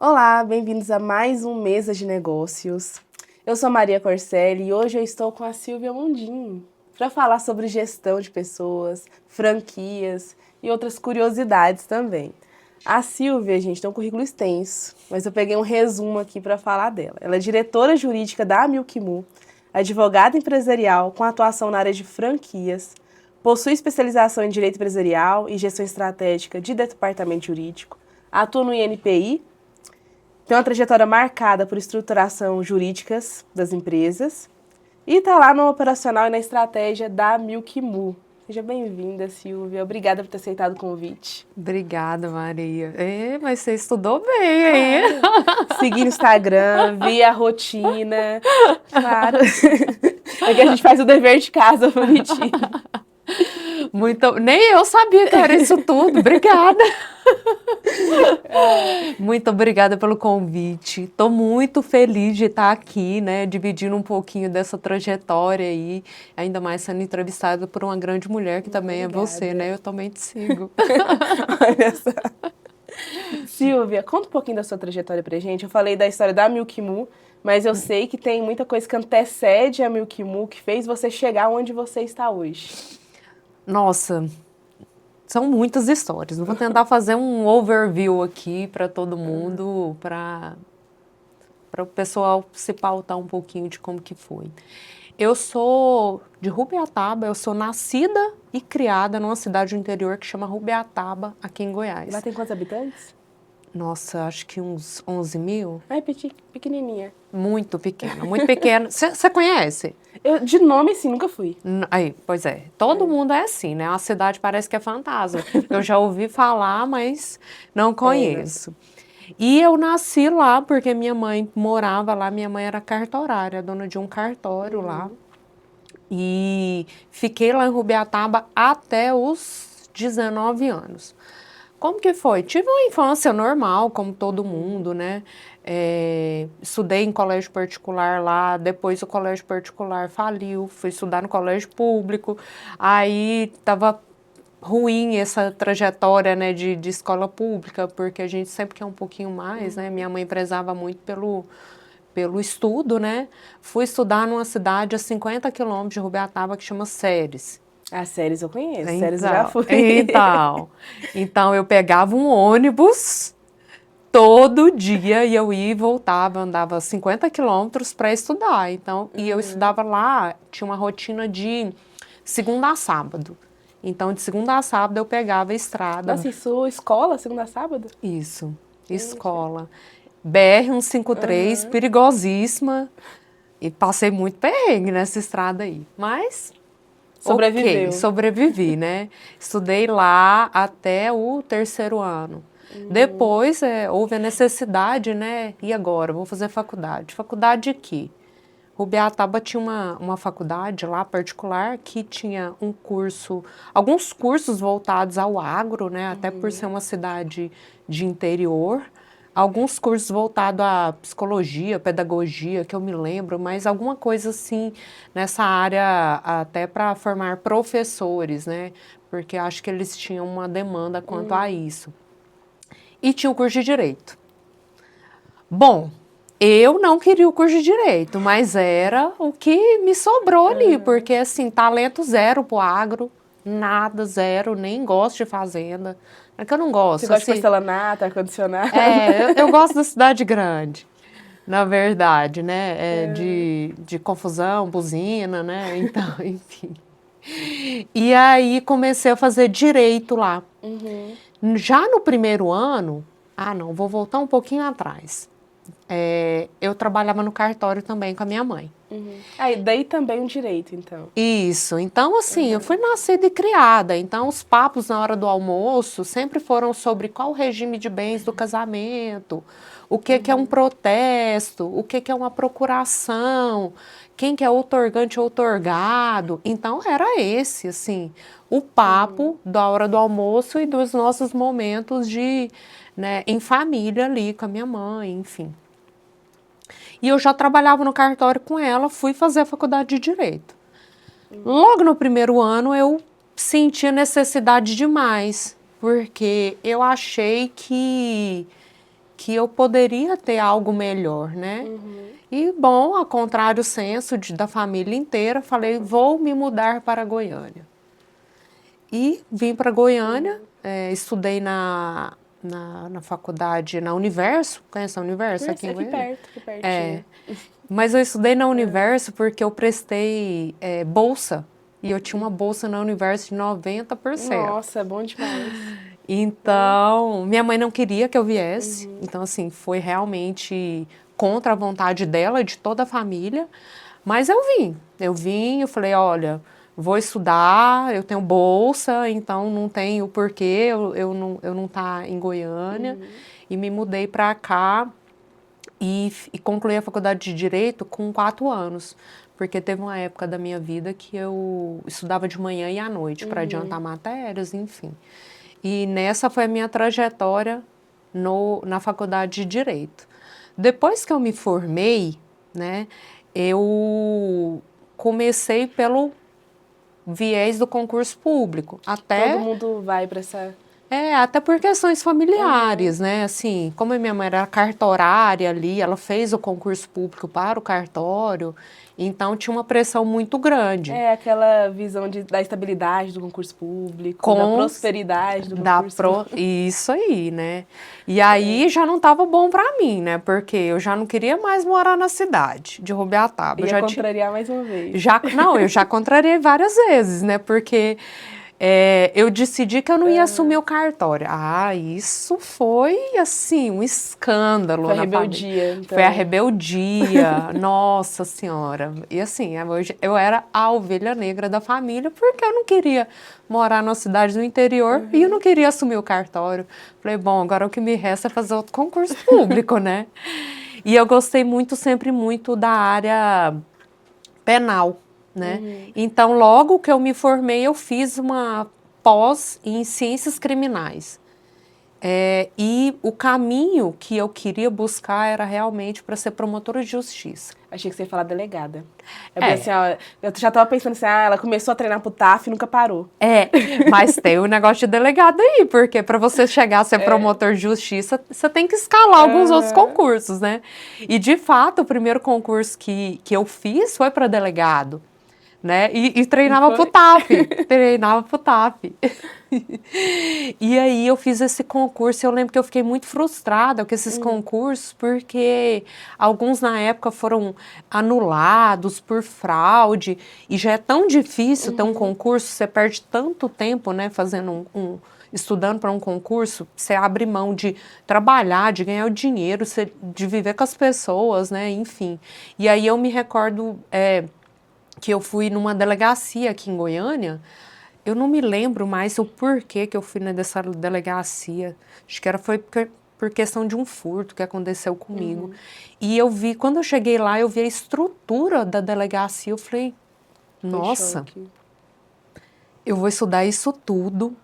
Olá, bem-vindos a mais um Mesa de Negócios. Eu sou Maria Corselli e hoje eu estou com a Silvia Mundim para falar sobre gestão de pessoas, franquias e outras curiosidades também. A Silvia, gente, tem um currículo extenso, mas eu peguei um resumo aqui para falar dela. Ela é diretora jurídica da Milk Mu, advogada empresarial com atuação na área de franquias, possui especialização em direito empresarial e gestão estratégica de departamento jurídico, atua no INPI. Tem uma trajetória marcada por estruturação jurídicas das empresas e está lá no operacional e na estratégia da Milk Mu. Seja bem-vinda, Silvia. Obrigada por ter aceitado o convite. Obrigada, Maria. Mas você estudou bem aí. Segui no Instagram, vi a rotina. Claro. É que a gente faz o dever de casa bonitinho. Nem eu sabia que era isso tudo. Obrigada. Muito obrigada pelo convite. Estou muito feliz de estar aqui, né, dividindo um pouquinho dessa trajetória aí, ainda mais sendo entrevistada por uma grande mulher que também Obrigada. é você, né? Eu também te sigo. Olha só. Silvia, conta um pouquinho da sua trajetória pra gente. Eu falei da história da Milk Mu, mas eu sei que tem muita coisa que antecede a Milk Mu que fez você chegar onde você está hoje. Nossa, são muitas histórias. Eu vou tentar fazer um overview aqui para todo mundo, para o pessoal se pautar um pouquinho de como que foi. Eu sou de Rubiataba, eu sou nascida e criada numa cidade do interior que chama Rubiataba, aqui em Goiás. Lá tem quantos habitantes? Nossa, acho que uns 11 mil. É pequenininha. Muito pequena, muito pequena. Você conhece? Eu, de nome, sim, nunca fui. Aí, pois é. Todo mundo é assim, né? A cidade parece que é fantasma. Eu já ouvi falar, mas não conheço. E eu nasci lá porque minha mãe morava lá. Minha mãe era cartorária, dona de um cartório lá. E fiquei lá em Rubiataba até os 19 anos. Como que foi? Tive uma infância normal, como todo mundo, né? Estudei em colégio particular lá, depois o colégio particular faliu, fui estudar no colégio público, aí estava ruim essa trajetória, né, de escola pública, porque a gente sempre quer um pouquinho mais, né? Minha mãe prezava muito pelo estudo, né? Fui estudar numa cidade a 50 quilômetros de Rubiataba que chama Ceres. As séries eu conheço, séries eu já fui. Então eu pegava um ônibus todo dia e eu ia e voltava, andava 50 quilômetros para estudar. Então, e eu estudava lá, tinha uma rotina de segunda a sábado. Então, de segunda a sábado eu pegava a estrada. Nossa, isso escola, segunda a sábado? Isso, escola. BR-153, perigosíssima. E passei muito perrengue nessa estrada aí. Mas Sobreviveu. ok, sobrevivi, né? Estudei lá até o 3º ano. Depois houve a necessidade, né? E agora? Vou fazer faculdade. Faculdade de quê? Rubiataba tinha uma faculdade lá particular que tinha um curso, alguns cursos voltados ao agro, né? Até por ser uma cidade de interior. Alguns cursos voltados à psicologia, pedagogia, que eu me lembro, mas alguma coisa assim nessa área até para formar professores, né? Porque acho que eles tinham uma demanda quanto a isso. E tinha o curso de Direito. Bom, eu não queria o curso de Direito, mas era o que me sobrou ali, porque assim, talento zero pro agro, nada, zero, nem gosto de fazenda. É que eu não gosto. Você gosta de assim, porcelanato, ar-condicionado? eu gosto da cidade grande, na verdade, né? De confusão, buzina, né? Então, enfim. E aí comecei a fazer direito lá. Já no primeiro ano, não, vou voltar um pouquinho atrás. Eu trabalhava no cartório também com a minha mãe. Aí, daí também um direito, então. Isso, então assim, eu fui nascida e criada, então os papos na hora do almoço sempre foram sobre qual o regime de bens do casamento, o que que é um protesto, o que que é uma procuração, quem que é outorgante ou outorgado, então era esse, assim, o papo da hora do almoço e dos nossos momentos de, né, em família ali com a minha mãe, enfim. E eu já trabalhava no cartório com ela, fui fazer a faculdade de Direito. Logo no primeiro ano eu senti a necessidade demais, porque eu achei que que eu poderia ter algo melhor, né? E, bom, ao contrário senso da família inteira, falei, vou me mudar para Goiânia. E vim para Goiânia, estudei na faculdade, na Universo, conhece a Universo aqui em Goiânia? Aqui pertinho. Mas eu estudei na Universo porque eu prestei bolsa, e eu tinha uma bolsa na Universo de 90%. Nossa, bom demais. Então, minha mãe não queria que eu viesse, então assim, foi realmente contra a vontade dela, de toda a família, mas eu vim, eu falei, olha, vou estudar, eu tenho bolsa, então não tenho porquê eu não tá em Goiânia, e me mudei para cá e concluí a faculdade de Direito com 4 anos, porque teve uma época da minha vida que eu estudava de manhã e à noite para adiantar matérias, enfim. E nessa foi a minha trajetória na faculdade de Direito. Depois que eu me formei, né, eu comecei pelo viés do concurso público. Todo mundo vai para essa... Até por questões familiares, né? Assim, como a minha mãe era cartorária ali, ela fez o concurso público para o cartório, então tinha uma pressão muito grande. Aquela visão da estabilidade do concurso público, da prosperidade do concurso público. Isso aí, né? E aí já não estava bom para mim, né? Porque eu já não queria mais morar na cidade de Rubiataba. Ia contrariar mais uma vez. Eu já contrariei várias vezes, né? Porque... eu decidi que eu não ia assumir o cartório. isso foi, assim, um escândalo. Foi a rebeldia. Então. Foi a rebeldia, nossa senhora. E assim, eu era a ovelha negra da família, porque eu não queria morar numa cidade do interior e eu não queria assumir o cartório. Falei, bom, agora o que me resta é fazer outro concurso público, né? E eu gostei sempre muito da área penal. Né? Então, logo que eu me formei, eu fiz uma pós em ciências criminais. E o caminho que eu queria buscar era realmente para ser promotora de justiça. Achei que você ia falar delegada. Assim, eu já estava pensando assim, ela começou a treinar pro TAF e nunca parou. Mas tem um negócio de delegado aí, porque para você chegar a ser promotor de justiça, você tem que escalar alguns outros concursos, né? E, de fato, o primeiro concurso que eu fiz foi para delegado. Né? E treinava pro TAF, E aí eu fiz esse concurso, eu lembro que eu fiquei muito frustrada com esses concursos, porque alguns na época foram anulados por fraude, e já é tão difícil ter um concurso, você perde tanto tempo, né, fazendo estudando para um concurso, você abre mão de trabalhar, de ganhar o dinheiro, de viver com as pessoas, né, enfim. E aí eu me recordo... que eu fui numa delegacia aqui em Goiânia, eu não me lembro mais o porquê que eu fui nessa delegacia, acho que foi por questão de um furto que aconteceu comigo. E eu vi, quando eu cheguei lá, eu vi a estrutura da delegacia, eu falei, nossa, eu vou estudar isso tudo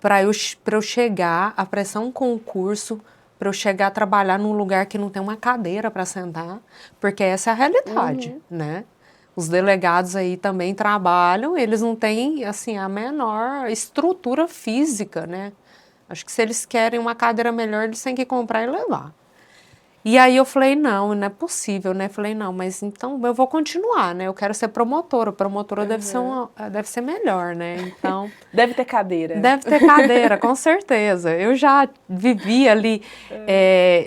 para eu chegar a prestar um concurso, para eu chegar a trabalhar num lugar que não tem uma cadeira para sentar, porque essa é a realidade, né? Os delegados aí também trabalham, eles não têm, assim, a menor estrutura física, né? Acho que se eles querem uma cadeira melhor, eles têm que comprar e levar. E aí eu falei, não é possível, né? Falei, não, mas então eu vou continuar, né? Eu quero ser promotora. Promotora deve ser melhor, né? Então... Deve ter cadeira. Deve ter cadeira, com certeza. Eu já vivia ali,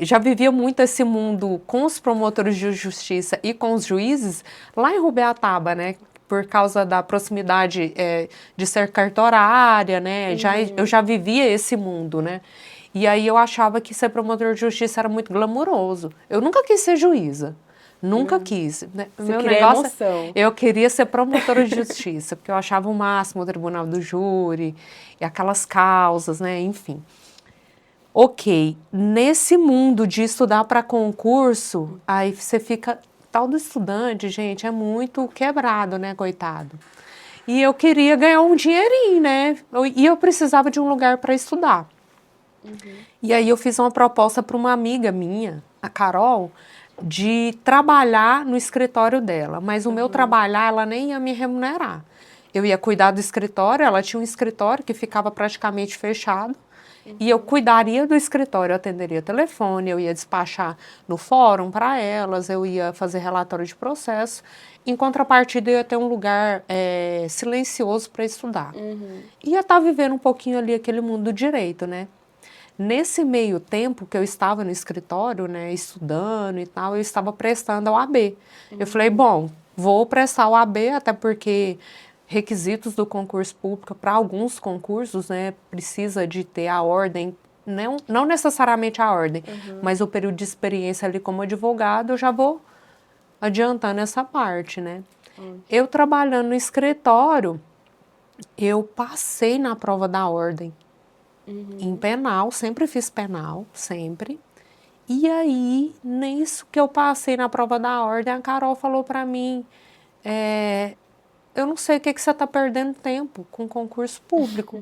já vivia muito esse mundo com os promotores de justiça e com os juízes lá em Rubiataba, né? Por causa da proximidade de ser cartorária, né? Eu já vivia esse mundo, né? E aí eu achava que ser promotor de justiça era muito glamouroso. Eu nunca quis ser juíza. Nunca quis. Né? Meu negócio, emoção. Eu queria ser promotora de justiça, porque eu achava o máximo o tribunal do júri, e aquelas causas, né? Enfim. Ok, nesse mundo de estudar para concurso, aí você fica... Tal do estudante, gente, é muito quebrado, né, coitado? E eu queria ganhar um dinheirinho, né? E eu precisava de um lugar para estudar. E aí eu fiz uma proposta para uma amiga minha, a Carol, de trabalhar no escritório dela. Mas o meu trabalhar, ela nem ia me remunerar. Eu ia cuidar do escritório, ela tinha um escritório que ficava praticamente fechado. E eu cuidaria do escritório, eu atenderia telefone, eu ia despachar no fórum para elas, eu ia fazer relatório de processo. Em contrapartida, eu ia ter um lugar silencioso para estudar. Ia estar vivendo um pouquinho ali aquele mundo do direito, né? Nesse meio tempo que eu estava no escritório, né, estudando e tal, eu estava prestando a OAB. Eu falei, bom, vou prestar a OAB, até porque requisitos do concurso público para alguns concursos, né, precisa de ter a ordem, não necessariamente a ordem, mas o período de experiência ali como advogado, eu já vou adiantando essa parte, né. Eu trabalhando no escritório, eu passei na prova da ordem. Em penal, sempre fiz penal, sempre. E aí, nisso que eu passei na prova da ordem, a Carol falou para mim, eu não sei o que você está perdendo tempo com concurso público.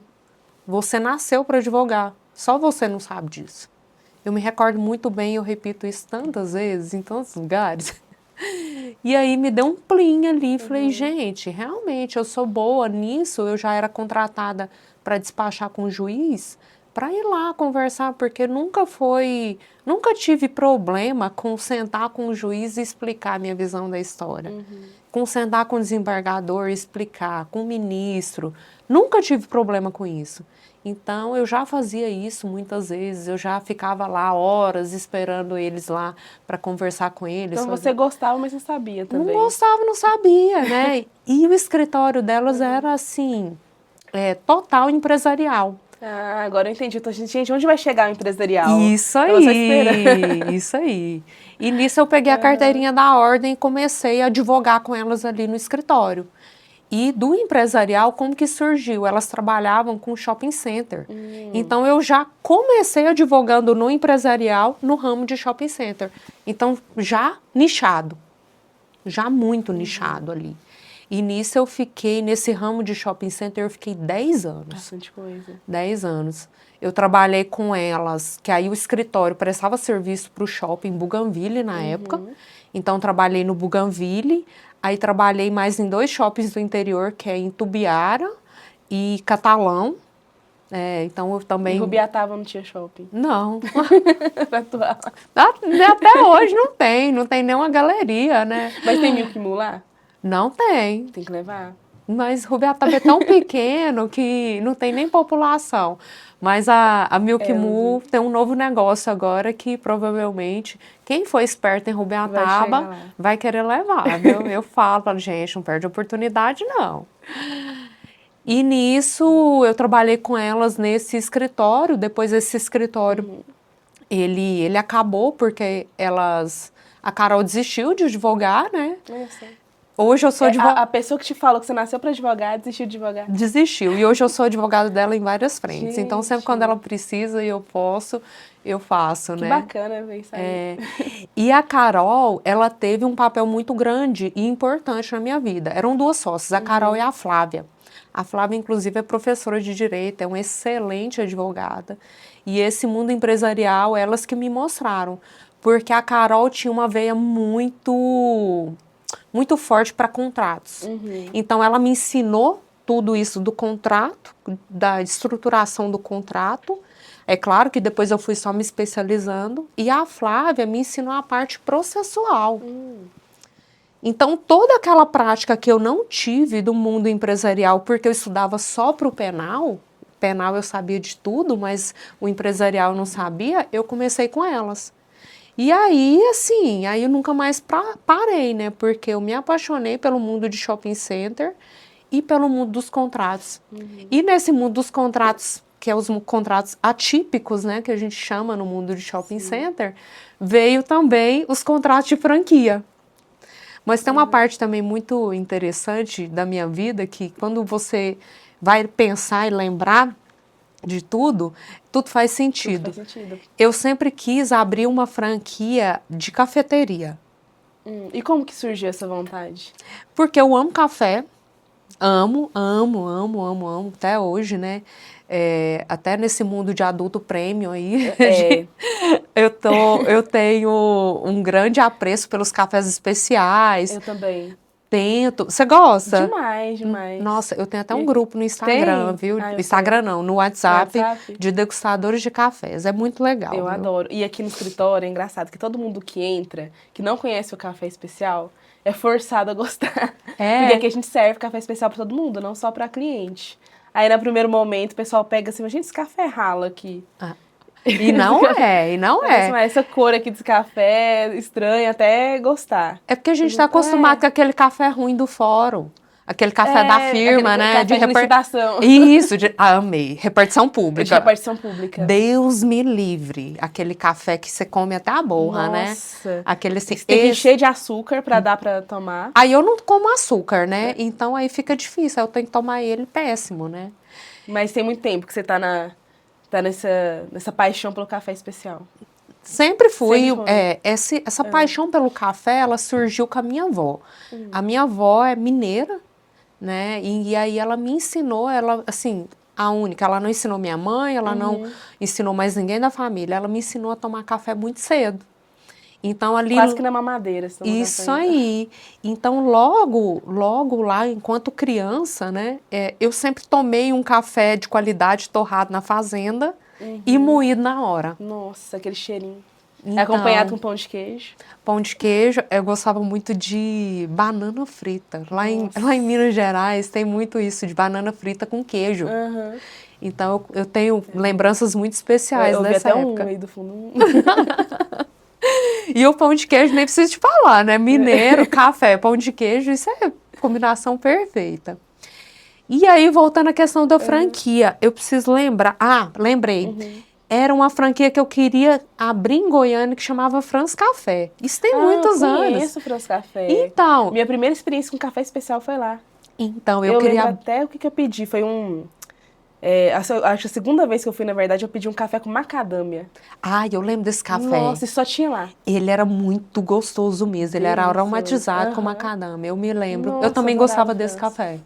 Você nasceu para advogar, só você não sabe disso. Eu me recordo muito bem, eu repito isso tantas vezes, em tantos lugares. E aí me deu um plim ali, falei, gente, realmente eu sou boa nisso, eu já era contratada para despachar com o juiz, para ir lá conversar, porque nunca tive problema com sentar com o juiz e explicar a minha visão da história. Com sentar com o desembargador e explicar, com o ministro, nunca tive problema com isso. Então, eu já fazia isso muitas vezes, eu já ficava lá horas esperando eles lá para conversar com eles. Então você gostava, mas não sabia também. Não gostava, não sabia, né? E o escritório delas era assim, total empresarial. Ah, agora eu entendi. Então, gente, onde vai chegar o empresarial? Isso aí, isso aí. E nisso eu peguei a carteirinha da ordem e comecei a advogar com elas ali no escritório. E do empresarial, como que surgiu? Elas trabalhavam com shopping center. Então, eu já comecei advogando no empresarial, no ramo de shopping center. Então, já nichado. Já muito nichado ali. E nisso eu fiquei, nesse ramo de shopping center, eu fiquei 10 anos. Bastante coisa. 10 anos. Eu trabalhei com elas, que aí o escritório prestava serviço para o shopping Bougainville na época. Então, trabalhei no Bougainville. Aí trabalhei mais em 2 shoppings do interior, que é em Tubiara e Catalão. Então eu também... Em Rubiataba não tinha shopping? Não. Atual. Até hoje não tem nenhuma galeria, né? Mas tem Milk Mu lá? Não tem. Tem que levar? Mas Rubiataba é tão pequeno que não tem nem população. Mas a Milk Mu tem um novo negócio agora que provavelmente quem for esperto em Rubiataba vai querer levar, viu? Eu falo, gente, não perde oportunidade, não. E nisso eu trabalhei com elas nesse escritório. Depois esse escritório, ele acabou porque a Carol desistiu de advogar, né? Nossa. Hoje eu sou advogada. A pessoa que te falou que você nasceu para advogar desistiu de advogar? Desistiu. E hoje eu sou advogada dela em várias frentes. Gente. Então, sempre quando ela precisa e eu posso, eu faço, que né? Bacana ver isso aí. E a Carol, ela teve um papel muito grande e importante na minha vida. Eram 2 sócias, a Carol e a Flávia. A Flávia, inclusive, é professora de Direito, é uma excelente advogada. E esse mundo empresarial, elas que me mostraram. Porque a Carol tinha uma veia muito forte para contratos. Então, ela me ensinou tudo isso do contrato, da estruturação do contrato. É claro que depois eu fui só me especializando. E a Flávia me ensinou a parte processual. Então, toda aquela prática que eu não tive do mundo empresarial, porque eu estudava só para o penal eu sabia de tudo, mas o empresarial eu não sabia, eu comecei com elas. E aí, assim, eu nunca mais parei, né? Porque eu me apaixonei pelo mundo de shopping center e pelo mundo dos contratos. E nesse mundo dos contratos, que é os contratos atípicos, né? Que a gente chama no mundo de shopping center, veio também os contratos de franquia. Mas tem uma parte também muito interessante da minha vida, que quando você vai pensar e lembrar de tudo faz sentido. Tudo faz sentido. Eu sempre quis abrir uma franquia de cafeteria. E como que surgiu essa vontade? Porque eu amo café, amo, até hoje, né? Até nesse mundo de adulto premium aí, eu tenho um grande apreço pelos cafés especiais. Eu também. Tento. Você gosta? Demais, demais. Nossa, eu tenho até um grupo no Instagram, Tem? viu? Ah, eu Instagram não, no WhatsApp, WhatsApp? de degustadores de cafés. É muito legal, Eu viu? adoro. E aqui no escritório é engraçado que todo mundo que entra, que não conhece o café especial, é forçado a gostar. Porque aqui a gente serve café especial pra todo mundo, não só pra cliente. Aí no primeiro momento o pessoal pega assim, mas gente, esse café rala aqui. Ah, e não é, e não Mas, é. essa cor aqui desse café é estranha até gostar. É porque a gente está acostumado com aquele café ruim do fórum. Aquele café da firma, né? Café de licitação. Isso, amei. Repartição De pública. repartição pública. Deus me livre. Aquele café que você come até a borra, né? Nossa. Aquele assim. Você tem que encher de açúcar pra dar pra tomar. Aí eu não como açúcar, né? Então aí fica difícil. Aí eu tenho que tomar ele péssimo, né? Mas tem muito tempo que você tá nessa paixão pelo café especial. Sempre fui. Sempre foi. Essa paixão pelo café, ela surgiu com a minha avó. A minha avó é mineira, né? E aí ela me ensinou, ela, assim, a única. Ela não ensinou minha mãe, ela não ensinou mais ninguém da família. Ela me ensinou a tomar café muito cedo. Então ali Quase que na mamadeira. isso aí. Então logo lá, enquanto criança, né? Eu sempre tomei um café de qualidade torrado na fazenda e moído na hora. Nossa, aquele cheirinho. Então, É acompanhado com pão de queijo. Pão de queijo, eu gostava muito de banana frita. Lá em Minas Gerais tem muito isso, de banana frita com queijo. Então eu tenho lembranças muito especiais eu vi dessa até época. um aí do fundo. E o pão de queijo nem preciso te falar, né? Mineiro, café, pão de queijo, isso é combinação perfeita. E aí, voltando à questão da franquia, eu preciso lembrar. Ah, lembrei. Era uma franquia que eu queria abrir em Goiânia que chamava Franz Café. Isso tem muitos eu anos. conheço o Franz Café. Então, Minha primeira experiência com café especial foi lá. então Eu queria. lembro até o que eu pedi. Foi acho que a segunda vez que eu fui, na verdade, eu pedi um café com macadâmia. Ah, eu lembro desse café. Nossa, e só tinha lá. Ele era muito gostoso mesmo. Ele era Delicioso. aromatizado com macadâmia. Eu me lembro. Nossa, Eu também adorava gostava o desse Franz. café.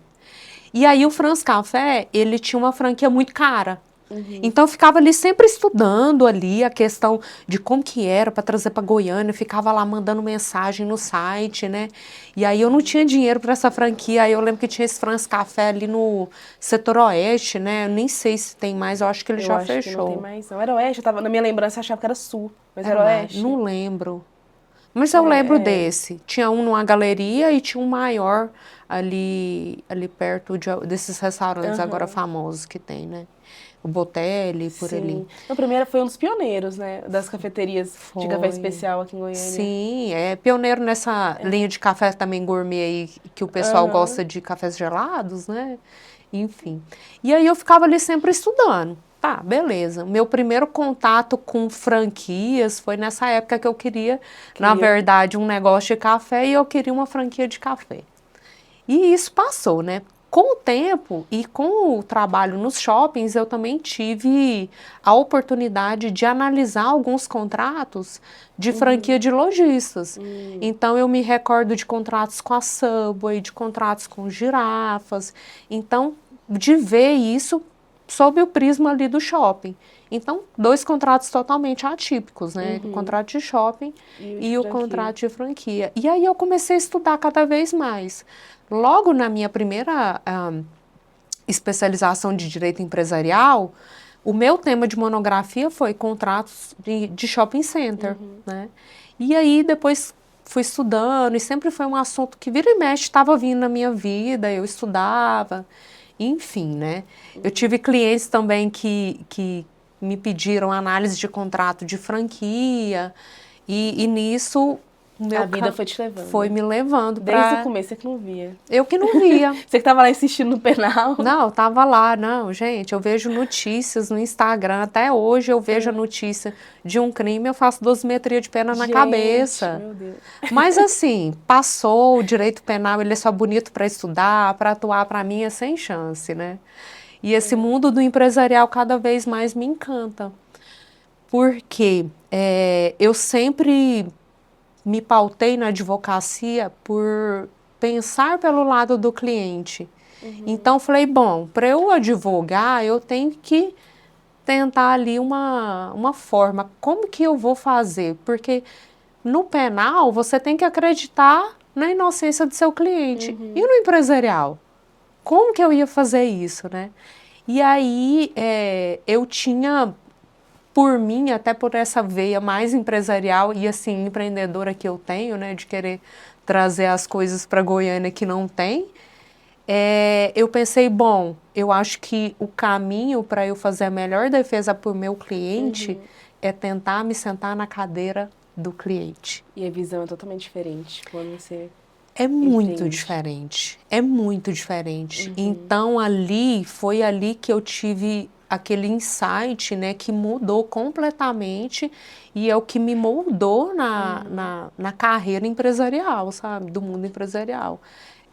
E aí o Franz Café, ele tinha uma franquia muito cara. Então eu ficava ali sempre estudando ali a questão de como que era para trazer para Goiânia, eu ficava lá mandando mensagem no site, né? E aí eu não tinha dinheiro para essa franquia, aí eu lembro que tinha esse Franz Café ali no setor oeste, né? Eu nem sei se tem mais, eu acho que ele Eu já acho que não fechou. tem mais, não. Era oeste, na minha lembrança eu achava que era sul, mas era Lá, oeste. não lembro. Mas eu lembro desse. Tinha um numa galeria e tinha um maior ali perto desses restaurantes agora famosos que tem, né? O Botelli, por ali. O primeiro foi um dos pioneiros, né? Das cafeterias de café especial aqui em Goiânia. Sim, é pioneiro nessa linha de café também gourmet aí, que o pessoal gosta de cafés gelados, né? Enfim. E aí eu ficava ali sempre estudando. Tá, beleza. Meu primeiro contato com franquias foi nessa época que eu queria, na verdade, um negócio de café e eu queria uma franquia de café. E isso passou, né? Com o tempo e com o trabalho nos shoppings, eu também tive a oportunidade de analisar alguns contratos de franquia de lojistas. Então, eu me recordo de contratos com a Subway, de contratos com girafas. Então, de ver isso sob o prisma ali do shopping. Então, 2 contratos totalmente atípicos, né? O contrato de shopping e o contrato de franquia. E aí eu comecei a estudar cada vez mais. Logo na minha primeira especialização de direito empresarial, o meu tema de monografia foi contratos de shopping center, né? E aí depois fui estudando e sempre foi um assunto que vira e mexe estava vindo na minha vida, eu estudava, enfim, né? Eu tive clientes também que me pediram análise de contrato de franquia e nisso A vida foi te levando. foi me levando Desde o começo, você que não via. Eu que não via. Você que tava lá insistindo no penal. Não, eu tava lá. Não, gente, eu vejo notícias no Instagram. Até hoje eu vejo a notícia de um crime, eu faço dosimetria de pena na cabeça. Meu Deus. Mas assim, passou o direito penal, ele é só bonito para estudar, para atuar, para mim é sem chance, né? E esse mundo do empresarial cada vez mais me encanta. Porque eu sempre me pautei na advocacia por pensar pelo lado do cliente. Então, falei, bom, para eu advogar, eu tenho que tentar ali uma forma. Como que eu vou fazer? Porque no penal, você tem que acreditar na inocência do seu cliente. E no empresarial? Como que eu ia fazer isso, né? E aí eu tinha, por mim, até por essa veia mais empresarial e assim, empreendedora que eu tenho, né, de querer trazer as coisas para Goiânia que não tem, eu pensei, bom, eu acho que o caminho para eu fazer a melhor defesa para o meu cliente é tentar me sentar na cadeira do cliente. E a visão é totalmente diferente quando você É muito empreende. diferente, é muito diferente. Então, foi ali que eu tive aquele insight, né, que mudou completamente e é o que me moldou na carreira empresarial, sabe, do mundo empresarial.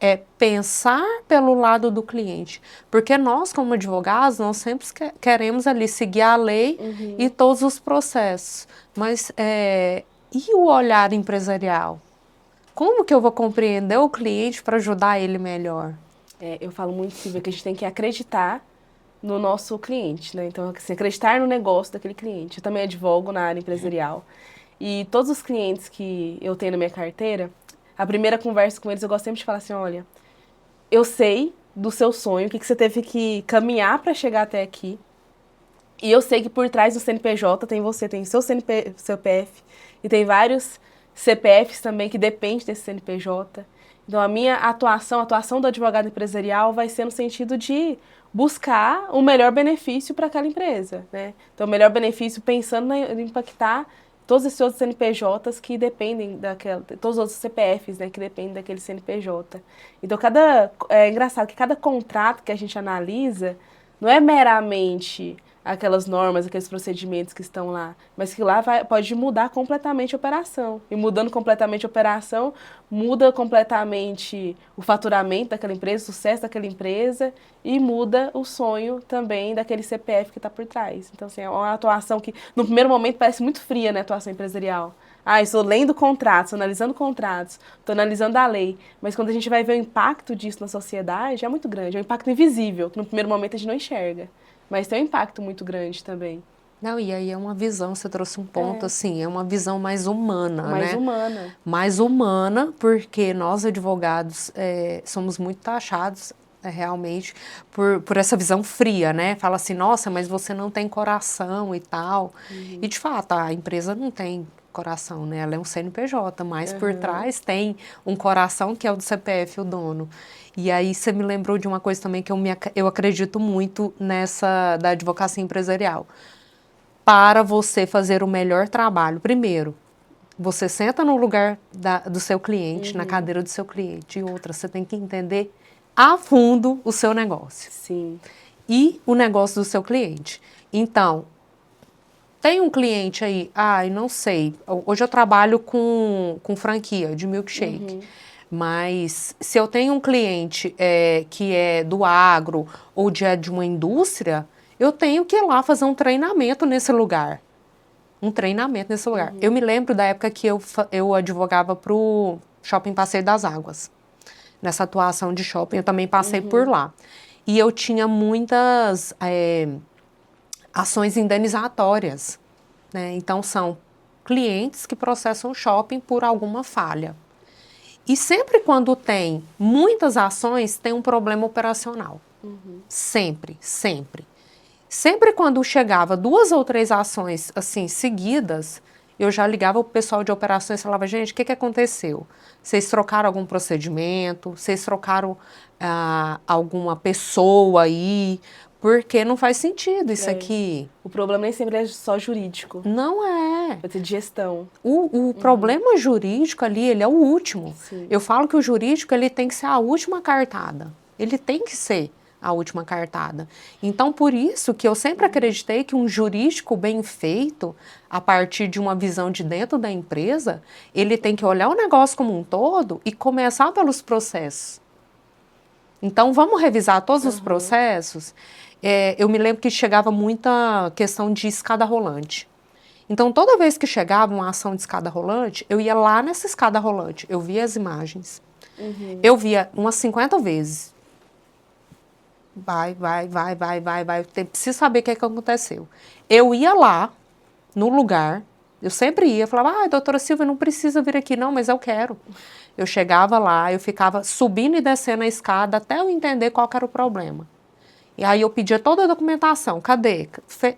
É pensar pelo lado do cliente, porque nós, como advogados, nós sempre queremos ali seguir a lei e todos os processos, mas e o olhar empresarial? Como que eu vou compreender o cliente para ajudar ele melhor? Eu falo muito, Silvia, que a gente tem que acreditar no nosso cliente, né? Então, assim, acreditar no negócio daquele cliente. Eu também advogo na área empresarial. E todos os clientes que eu tenho na minha carteira, a primeira conversa com eles, eu gosto sempre de falar assim, olha, eu sei do seu sonho, o que você teve que caminhar para chegar até aqui. E eu sei que por trás do CNPJ tem você, tem seu CPF e tem vários CPFs também que dependem desse CNPJ. Então a minha atuação, a atuação do advogado empresarial vai ser no sentido de buscar o melhor benefício para aquela empresa, né? Então o melhor benefício pensando em impactar todos esses outros CNPJs que dependem todos os outros CPFs, né, que dependem daquele CNPJ. Então é engraçado que cada contrato que a gente analisa não é meramente aquelas normas, aqueles procedimentos que estão lá, mas que lá pode mudar completamente a operação. E mudando completamente a operação, muda completamente o faturamento daquela empresa, o sucesso daquela empresa e muda o sonho também daquele CPF que está por trás. Então, assim, é uma atuação que, no primeiro momento, parece muito fria, né, a atuação empresarial. Estou lendo contratos, estou analisando contratos, estou analisando a lei. Mas quando a gente vai ver o impacto disso na sociedade, é muito grande. É um impacto invisível, que no primeiro momento a gente não enxerga. Mas tem um impacto muito grande também. Não, e aí é uma visão, você trouxe um ponto, assim, é uma visão mais humana, Mais né? humana. Mais humana, porque nós advogados somos muito taxados, realmente, por essa visão fria, né? Fala assim, nossa, mas você não tem coração e tal. E, de fato, a empresa não tem coração, né? Ela é um CNPJ, mas por trás tem um coração que é o do CPF, o dono. E aí você me lembrou de uma coisa também que eu acredito muito nessa da advocacia empresarial. Para você fazer o melhor trabalho, primeiro, você senta no lugar do seu cliente, na cadeira do seu cliente. E outra, você tem que entender a fundo o seu negócio. Sim. E o negócio do seu cliente. Então, tem um cliente aí, não sei, hoje eu trabalho com franquia de milkshake. Mas se eu tenho um cliente que é do agro ou de uma indústria, eu tenho que ir lá fazer um treinamento nesse lugar. Eu me lembro da época que eu advogava para o Shopping Passeio das Águas. Nessa atuação de shopping, eu também passei por lá. E eu tinha muitas ações indenizatórias, né? Então, são clientes que processam o shopping por alguma falha. E sempre quando tem muitas ações, tem um problema operacional. Sempre, sempre. Sempre quando chegava 2 ou 3 ações assim seguidas, eu já ligava para o pessoal de operações e falava, gente, o que aconteceu? Vocês trocaram algum procedimento? Vocês trocaram alguma pessoa aí? Porque não faz sentido isso aqui. O problema nem sempre é só jurídico. Não é. Pode ser de gestão. O problema jurídico ali, ele é o último. Sim. Eu falo que o jurídico, ele tem que ser a última cartada. Ele tem que ser a última cartada. Então, por isso que eu sempre acreditei que um jurídico bem feito, a partir de uma visão de dentro da empresa, ele tem que olhar o negócio como um todo e começar pelos processos. Então, vamos revisar todos os processos. Eu me lembro que chegava muita questão de escada rolante. Então, toda vez que chegava uma ação de escada rolante, eu ia lá nessa escada rolante, eu via as imagens. Eu via umas 50 vezes. Vai. Preciso saber o que aconteceu. Eu ia lá, no lugar, eu sempre ia, falava, doutora Silvia, não precisa vir aqui não, mas eu quero. Eu chegava lá, eu ficava subindo e descendo a escada até eu entender qual que era o problema. E aí eu pedia toda a documentação, cadê?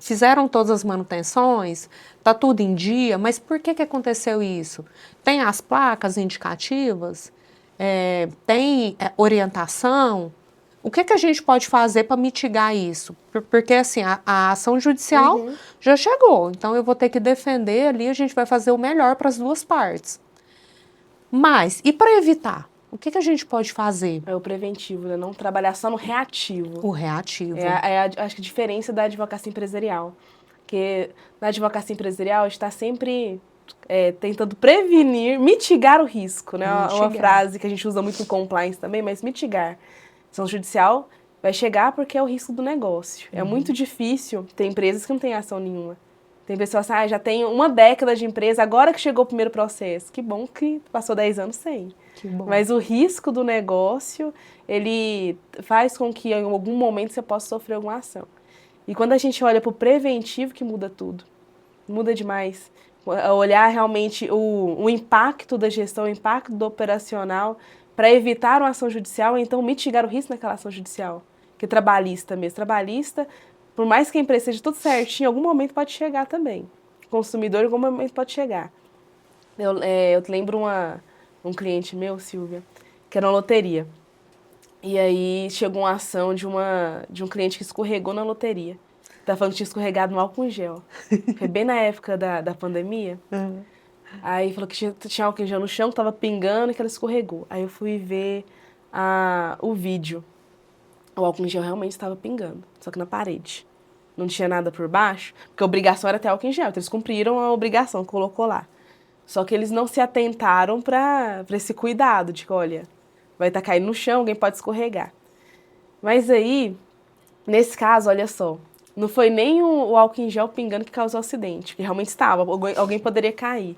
Fizeram todas as manutenções? Tá tudo em dia? Mas por que aconteceu isso? Tem as placas indicativas? Tem orientação? O que a gente pode fazer para mitigar isso? Porque assim, a ação judicial já chegou, então eu vou ter que defender ali, a gente vai fazer o melhor para as duas partes. Mas, e para evitar? O que a gente pode fazer? É o preventivo, né? Não trabalhar só no reativo. O reativo. Acho que a diferença da advocacia empresarial. Porque na advocacia empresarial a gente está sempre tentando prevenir, mitigar o risco, né? Uma frase que a gente usa muito no compliance também, mas mitigar. Ação judicial vai chegar porque é o risco do negócio. É muito difícil, tem empresas que não têm ação nenhuma. Tem pessoas assim, já tem uma década de empresa, agora que chegou o primeiro processo. Que bom que passou 10 anos sem. Que bom. Mas o risco do negócio, ele faz com que em algum momento você possa sofrer alguma ação. E quando a gente olha para o preventivo, que muda tudo. Muda demais. Olhar realmente o impacto da gestão, o impacto do operacional, para evitar uma ação judicial, então mitigar o risco naquela ação judicial. Que trabalhista mesmo. Trabalhista, por mais que a empresa seja tudo certinho, em algum momento pode chegar também. O consumidor em algum momento pode chegar. Eu lembro um cliente meu, Silvia, que era uma loteria. E aí chegou uma ação de um cliente que escorregou na loteria. Tá falando que tinha escorregado no álcool em gel. Foi bem na época da pandemia. Aí falou que tinha álcool em gel no chão, que tava pingando e que ela escorregou. Aí eu fui ver o vídeo. O álcool em gel realmente estava pingando, só que na parede. Não tinha nada por baixo, porque a obrigação era ter álcool em gel. Então eles cumpriram a obrigação, colocou lá. Só que eles não se atentaram para esse cuidado de que, olha, vai estar caindo no chão, alguém pode escorregar. Mas aí, nesse caso, olha só, não foi nem o álcool em gel pingando que causou o acidente, que realmente estava, alguém poderia cair.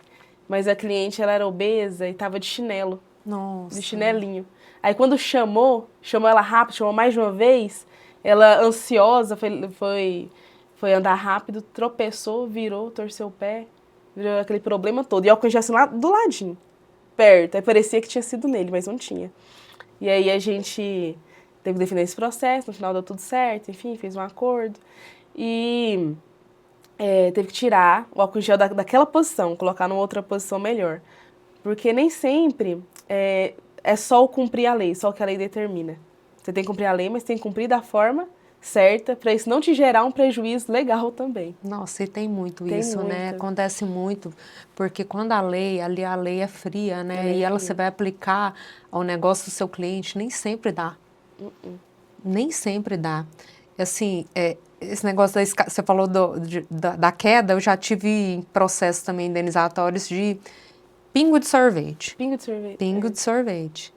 Mas a cliente, ela era obesa e estava de chinelo. Nossa. De chinelinho. Aí quando chamou ela rápido, chamou mais de uma vez, ela ansiosa foi andar rápido, tropeçou, virou, torceu o pé, virou aquele problema todo. E o álcool em gel assim lá do ladinho, perto. Aí parecia que tinha sido nele, mas não tinha. E aí a gente teve que definir esse processo, no final deu tudo certo, enfim, fez um acordo. E teve que tirar o álcool em gel daquela posição, colocar numa outra posição melhor. Porque nem sempre é só o cumprir a lei, só o que a lei determina. Você tem que cumprir a lei, mas tem que cumprir da forma certa, para isso não te gerar um prejuízo legal também. Nossa, e tem muito isso, né? Acontece muito, porque quando a lei é fria, né? E ela você vai aplicar ao negócio do seu cliente, nem sempre dá. Nem sempre dá. Assim, esse negócio você falou da queda, eu já tive processos também indenizatórios de pingo de sorvete. Pingo de sorvete. Pingo de sorvete.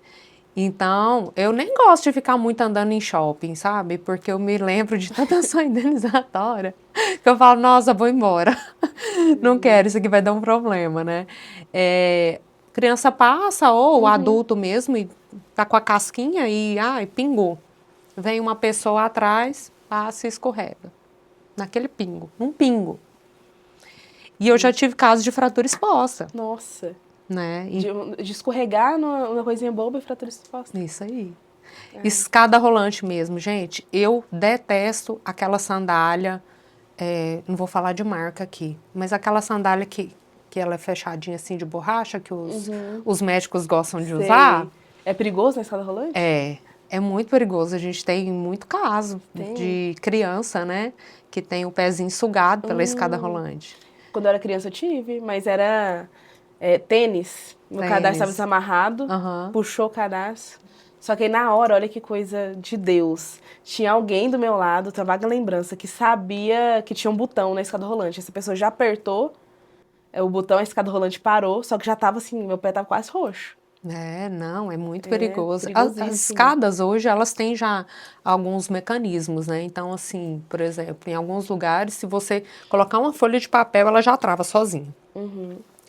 Então, eu nem gosto de ficar muito andando em shopping, sabe? Porque eu me lembro de tanta ação indenizatória que eu falo, nossa, vou embora. Não quero, isso aqui vai dar um problema, né? Criança passa, ou o adulto mesmo, e tá com a casquinha e pingou. Vem uma pessoa atrás, passa e escorrega. Naquele pingo, um pingo. E eu já tive casos de fratura exposta. Nossa. Né? De escorregar numa coisinha boba e fratura exposta. Isso aí. Escada rolante mesmo, gente. Eu detesto aquela sandália, não vou falar de marca aqui, mas aquela sandália que ela é fechadinha assim de borracha, que os médicos gostam de usar. É perigoso na escada rolante? É muito perigoso. A gente tem muito caso de criança, né, que tem o pezinho sugado pela escada rolante. Quando eu era criança eu tive, mas era tênis. Meu cadastro estava desamarrado, puxou o cadastro. Só que aí na hora, olha que coisa de Deus. Tinha alguém do meu lado, outra vaga lembrança, que sabia que tinha um botão na escada rolante. Essa pessoa já apertou o botão, a escada rolante parou, só que já tava assim, meu pé tava quase roxo. Não, é muito perigoso. As escadas hoje, elas têm já alguns mecanismos, né? Então, assim, por exemplo, em alguns lugares, se você colocar uma folha de papel, ela já trava sozinha.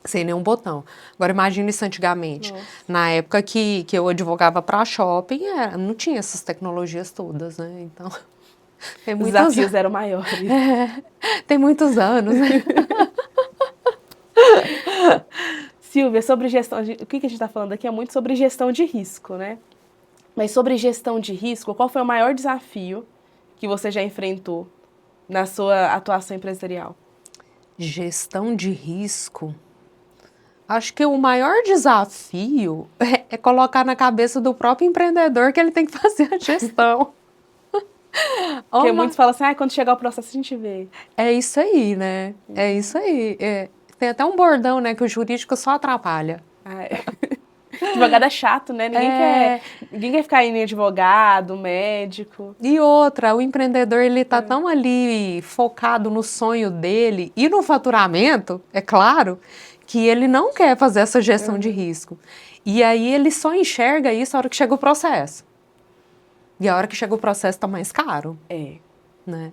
Sem nenhum botão. Agora, imagina isso antigamente. Nossa. Na época que eu advogava para shopping, não tinha essas tecnologias todas, né? Então, os desafios eram maiores. Tem muitos anos, né? Silvia, sobre gestão, o que a gente está falando aqui é muito sobre gestão de risco, né? Mas sobre gestão de risco, qual foi o maior desafio que você já enfrentou na sua atuação empresarial? Gestão de risco. Acho que o maior desafio é colocar na cabeça do próprio empreendedor que ele tem que fazer a gestão. Porque muitos falam assim, quando chegar o processo a gente vê. É isso aí, né? É isso aí. Tem até um bordão, né, que o jurídico só atrapalha. Advogado é chato, né? Ninguém quer ficar em advogado, médico. E outra, o empreendedor, ele tá tão ali focado no sonho dele e no faturamento, é claro, que ele não quer fazer essa gestão de risco. E aí ele só enxerga isso a hora que chega o processo. E a hora que chega o processo tá mais caro. Né?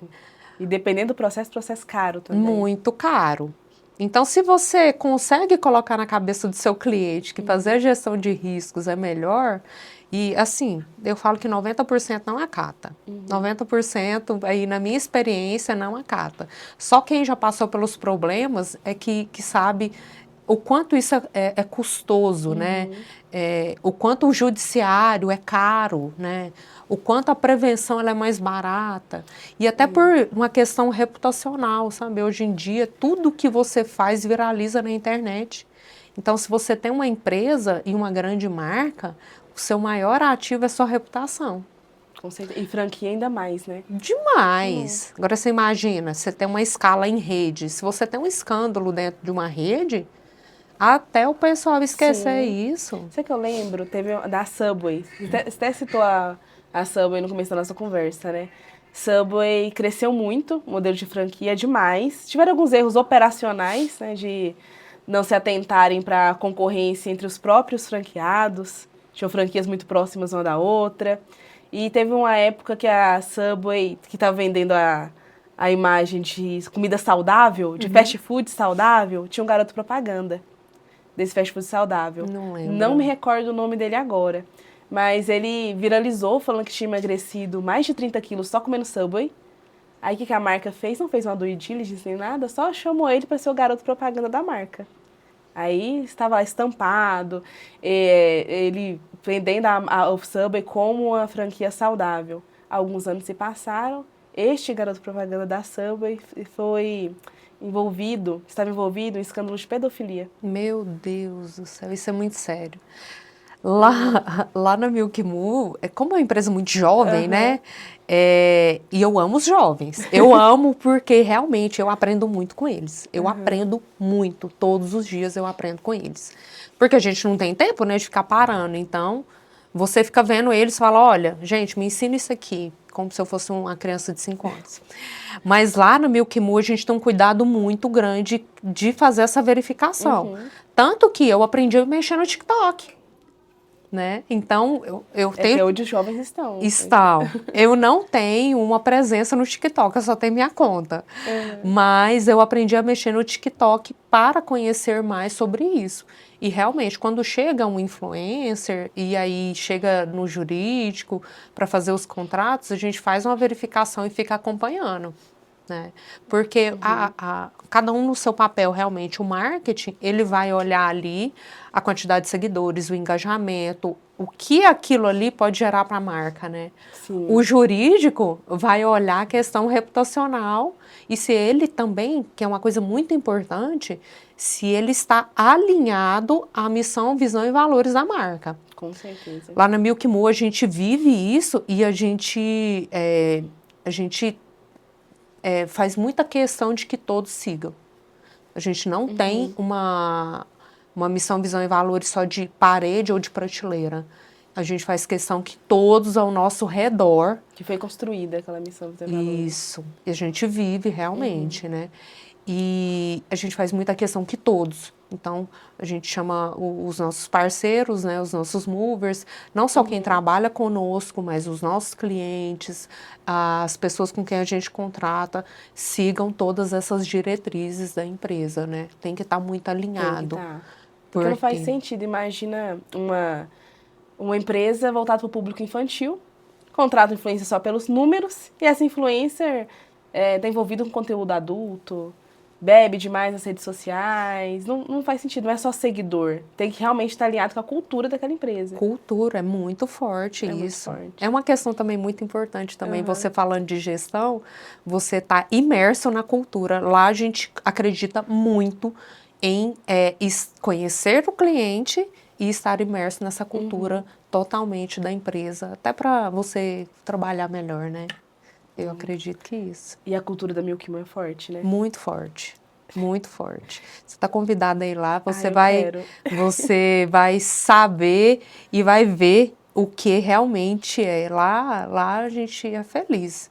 E dependendo do processo caro também. Muito caro. Então, se você consegue colocar na cabeça do seu cliente que fazer a gestão de riscos é melhor, e assim, eu falo que 90% não acata. 90% aí na minha experiência não acata. Só quem já passou pelos problemas é que sabe o quanto isso é custoso, né? O quanto o judiciário é caro, né? O quanto a prevenção ela é mais barata. E até por uma questão reputacional, sabe? Hoje em dia, tudo que você faz viraliza na internet. Então, se você tem uma empresa e uma grande marca, o seu maior ativo é sua reputação. Com certeza. E franquia ainda mais, né? Demais. Agora, você imagina, você tem uma escala em rede. Se você tem um escândalo dentro de uma rede, até o pessoal esquecer isso. Sei que eu lembro, teve da Subway. Você até citou a Subway no começo da nossa conversa, né? Subway cresceu muito, o modelo de franquia demais. Tiveram alguns erros operacionais, né? De não se atentarem para a concorrência entre os próprios franqueados. Tinham franquias muito próximas uma da outra. E teve uma época que a Subway, que estava vendendo a imagem de comida saudável, de fast food saudável, tinha um garoto propaganda desse fast food saudável. Não lembro. Não me recordo o nome dele agora. Mas ele viralizou falando que tinha emagrecido mais de 30 quilos só comendo Subway. Aí o que a marca fez? Não fez uma due diligence nem nada, só chamou ele para ser o garoto propaganda da marca. Aí estava lá estampado, ele vendendo o Subway como uma franquia saudável. Alguns anos se passaram, este garoto propaganda da Subway estava envolvido em escândalo de pedofilia. Meu Deus do céu, isso é muito sério. Lá na Milk Moo, como é uma empresa muito jovem, né? E eu amo os jovens. Eu amo porque realmente eu aprendo muito com eles. Eu aprendo muito, todos os dias eu aprendo com eles. Porque a gente não tem tempo, né, de ficar parando. Então, você fica vendo eles e fala, olha, gente, me ensina isso aqui, como se eu fosse uma criança de 5 anos. Mas lá no Milk Moo a gente tem um cuidado muito grande de fazer essa verificação. Tanto que eu aprendi a mexer no TikTok. Né? Então, eu tenho... que onde os jovens estão. Eu não tenho uma presença no TikTok, eu só tenho minha conta. Mas eu aprendi a mexer no TikTok para conhecer mais sobre isso. E realmente, quando chega um influencer e aí chega no jurídico para fazer os contratos, a gente faz uma verificação e fica acompanhando. Né? Porque cada um no seu papel, realmente, o marketing, ele vai olhar ali a quantidade de seguidores, o engajamento, o que aquilo ali pode gerar para a marca, né? Sim. O jurídico vai olhar a questão reputacional e se ele também, que é uma coisa muito importante, se ele está alinhado à missão, visão e valores da marca. Com certeza. Lá na Milk Moo a gente vive isso e a gente faz muita questão de que todos sigam. A gente não tem uma missão, visão e valores só de parede ou de prateleira. A gente faz questão que todos ao nosso redor... Que foi construída aquela missão, visão e valores. Isso. E a gente vive realmente, né? E a gente faz muita questão que todos. Então, a gente chama os nossos parceiros, né, os nossos movers, não só quem trabalha conosco, mas os nossos clientes, as pessoas com quem a gente contrata, sigam todas essas diretrizes da empresa, né? Tem que estar muito alinhado. Tem que estar. Porque não faz sentido. Imagina uma empresa voltada para o público infantil, contrata influencer só pelos números, e essa influencer está envolvida com conteúdo adulto, bebe demais nas redes sociais. Não faz sentido, não é só seguidor. Tem que realmente estar alinhado com a cultura daquela empresa. Cultura, é muito forte isso. Muito forte. É uma questão também muito importante também, você falando de gestão, você está imerso na cultura. Lá a gente acredita muito em conhecer o cliente e estar imerso nessa cultura totalmente da empresa, até para você trabalhar melhor, né? Eu acredito que isso. E a cultura da Milk Moo é forte, né? Muito forte. Muito forte. Você está convidada a ir lá, Quero. você vai saber e vai ver o que realmente é. Lá a gente é feliz.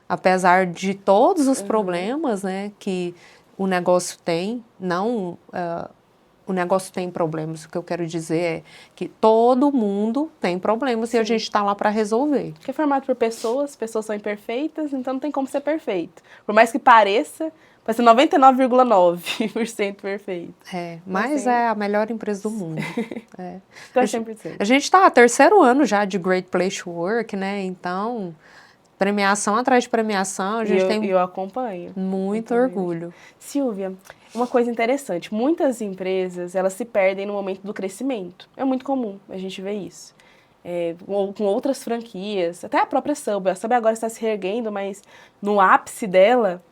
Apesar de todos os problemas, né, que o negócio tem, não... o negócio tem problemas, o que eu quero dizer é que todo mundo tem problemas e a gente está lá para resolver. Porque é formado por pessoas são imperfeitas, então não tem como ser perfeito. Por mais que pareça, vai ser 99,9% perfeito. Mas é a melhor empresa do mundo. A gente está terceiro ano já de Great Place to Work, né? Então, premiação atrás de premiação, a gente tem eu acompanho. Muito orgulho. Silvia, uma coisa interessante, muitas empresas, elas se perdem no momento do crescimento. É muito comum a gente ver isso. Com outras franquias, até a própria Subway. A Subway agora está se reerguendo, mas no ápice dela,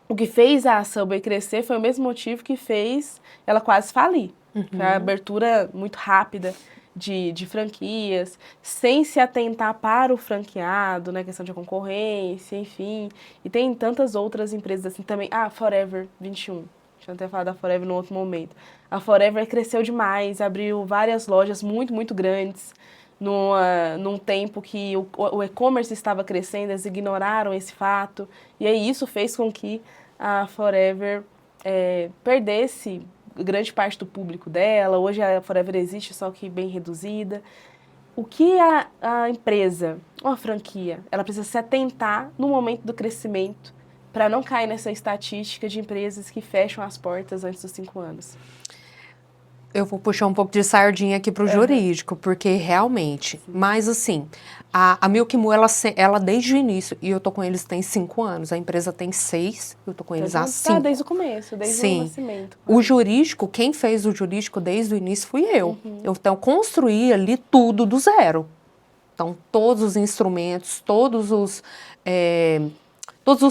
o que fez a Subway crescer foi o mesmo motivo que fez ela quase falir. Foi a abertura muito rápida de franquias, sem se atentar para o franqueado, né, questão de concorrência, enfim. E tem tantas outras empresas assim também. Forever 21. Deixa eu até falar da Forever no outro momento. A Forever cresceu demais, abriu várias lojas muito, muito grandes. Num tempo que o e-commerce estava crescendo, eles ignoraram esse fato. E aí isso fez com que a Forever perdesse grande parte do público dela. Hoje a Forever existe, só que bem reduzida. O que a empresa, uma franquia, ela precisa se atentar no momento do crescimento para não cair nessa estatística de empresas que fecham as portas antes dos 5 anos? Eu vou puxar um pouco de sardinha aqui para o jurídico, porque realmente, mas assim, a Milk Moo, ela desde o início, e eu tô com eles tem 5 anos, a empresa tem 6, eu tô com eles há 5. Desde o começo, desde o nascimento. O jurídico, quem fez o jurídico desde o início fui eu. Então, construí ali tudo do zero. Então, todos os instrumentos, todos os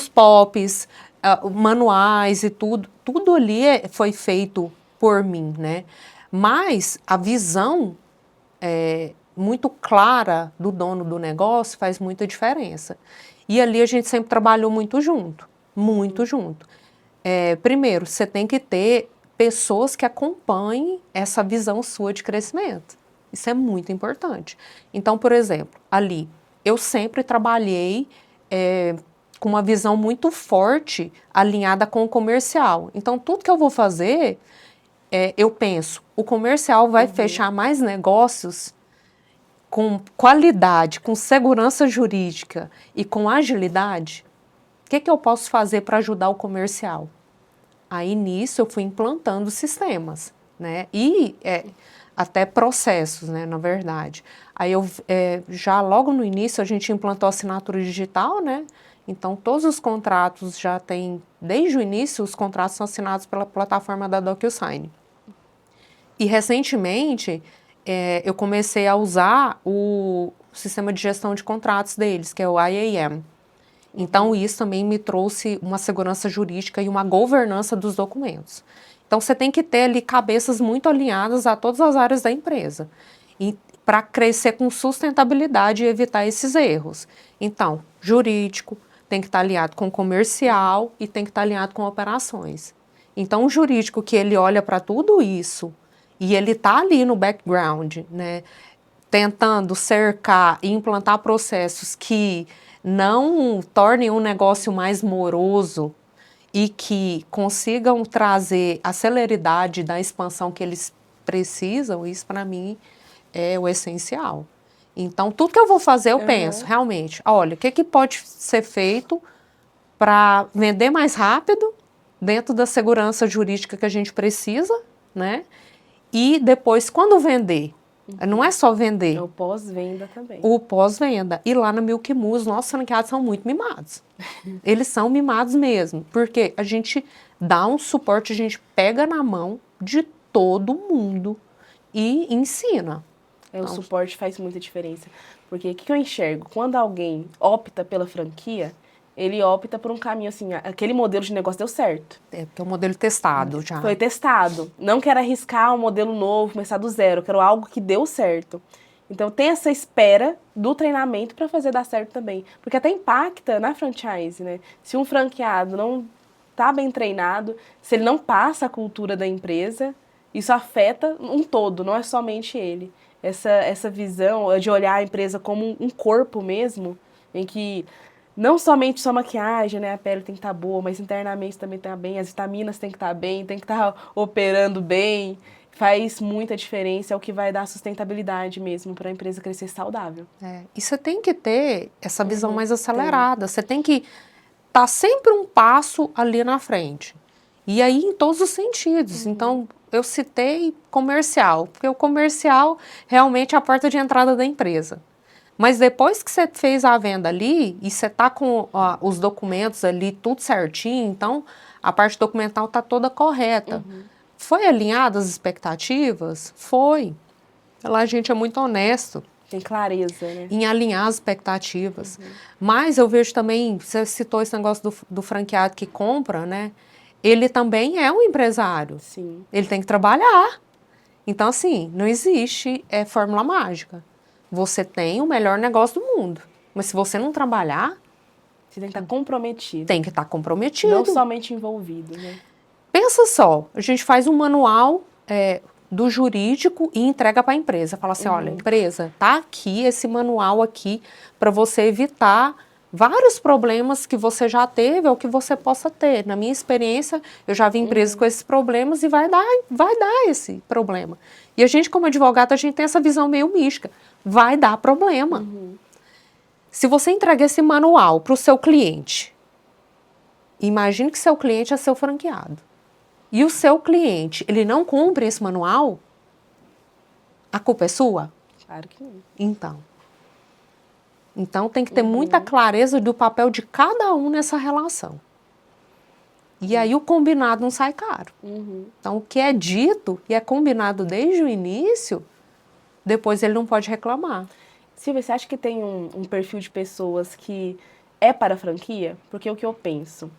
POPs, manuais e tudo ali foi feito por mim, né? Mas a visão muito clara do dono do negócio faz muita diferença. E ali a gente sempre trabalhou muito junto, muito junto. Primeiro, você tem que ter pessoas que acompanhem essa visão sua de crescimento. Isso é muito importante. Então, por exemplo, ali, eu sempre trabalhei com uma visão muito forte alinhada com o comercial. Então, tudo que eu vou fazer, eu penso, o comercial vai fechar mais negócios com qualidade, com segurança jurídica e com agilidade. O que eu posso fazer para ajudar o comercial? Aí, nisso, eu fui implantando sistemas, né? E até processos, né, na verdade. Aí, já logo no início, a gente implantou a assinatura digital, né? Então, todos os contratos já têm, desde o início, os contratos são assinados pela plataforma da DocuSign. E, recentemente, eu comecei a usar o sistema de gestão de contratos deles, que é o IAM. Então, isso também me trouxe uma segurança jurídica e uma governança dos documentos. Então, você tem que ter ali cabeças muito alinhadas a todas as áreas da empresa, para crescer com sustentabilidade e evitar esses erros. Então, jurídico tem que estar alinhado com comercial e tem que estar alinhado com operações. Então, o jurídico que ele olha para tudo isso e ele está ali no background, né, tentando cercar e implantar processos que não tornem um negócio mais moroso e que consigam trazer a celeridade da expansão que eles precisam, isso para mim é o essencial. Então, tudo que eu vou fazer, eu penso, realmente, olha, o que pode ser feito para vender mais rápido, dentro da segurança jurídica que a gente precisa, né? E depois, quando vender, Não é só vender. É o pós-venda também. O pós-venda. E lá na Milk Moo, os nossos franqueados são muito mimados. Eles são mimados mesmo, porque a gente dá um suporte, a gente pega na mão de todo mundo e ensina. O suporte faz muita diferença. Porque o que eu enxergo? Quando alguém opta pela franquia, ele opta por um caminho assim, aquele modelo de negócio deu certo. Porque é um modelo testado já. Foi testado. Não quero arriscar um modelo novo, começar do zero. Quero algo que deu certo. Então tem essa espera do treinamento para fazer dar certo também. Porque até impacta na franchise, né? Se um franqueado não está bem treinado, se ele não passa a cultura da empresa, isso afeta um todo, não é somente ele. Essa visão de olhar a empresa como um corpo mesmo, em que não somente sua maquiagem, né, a pele tem que estar boa, mas internamente também está bem, as vitaminas têm que estar bem, tem que estar operando bem, faz muita diferença, é o que vai dar sustentabilidade mesmo para a empresa crescer saudável. E você tem que ter essa visão mais acelerada, você tem que estar sempre um passo ali na frente. E aí em todos os sentidos. Então, eu citei comercial, porque o comercial realmente é a porta de entrada da empresa. Mas depois que você fez a venda ali, e você está com os documentos ali tudo certinho, então a parte documental está toda correta. Foi alinhada as expectativas? Foi. Lá a gente é muito honesto. Tem clareza, né? Em alinhar as expectativas. Mas eu vejo também, você citou esse negócio do franqueado que compra, né? Ele também é um empresário. Sim. Ele tem que trabalhar. Então, assim, não existe fórmula mágica. Você tem o melhor negócio do mundo. Mas se você não trabalhar... Você tem que estar comprometido. Tem que estar comprometido. Não somente envolvido, né? Pensa só, a gente faz um manual do jurídico e entrega para a empresa. Fala assim, olha, empresa, tá aqui esse manual aqui para você evitar vários problemas que você já teve ou que você possa ter. Na minha experiência, eu já vi empresas com esses problemas e vai dar esse problema. E a gente, como advogado, a gente tem essa visão meio mística. Vai dar problema. Se você entrega esse manual para o seu cliente, imagine que seu cliente é seu franqueado. E o seu cliente, ele não cumpre esse manual, a culpa é sua? Claro que não. Então tem que ter muita clareza do papel de cada um nessa relação. E aí o combinado não sai caro. Então o que é dito e é combinado desde o início, depois ele não pode reclamar. Silvia, você acha que tem um perfil de pessoas que é para a franquia? Porque é o que eu penso,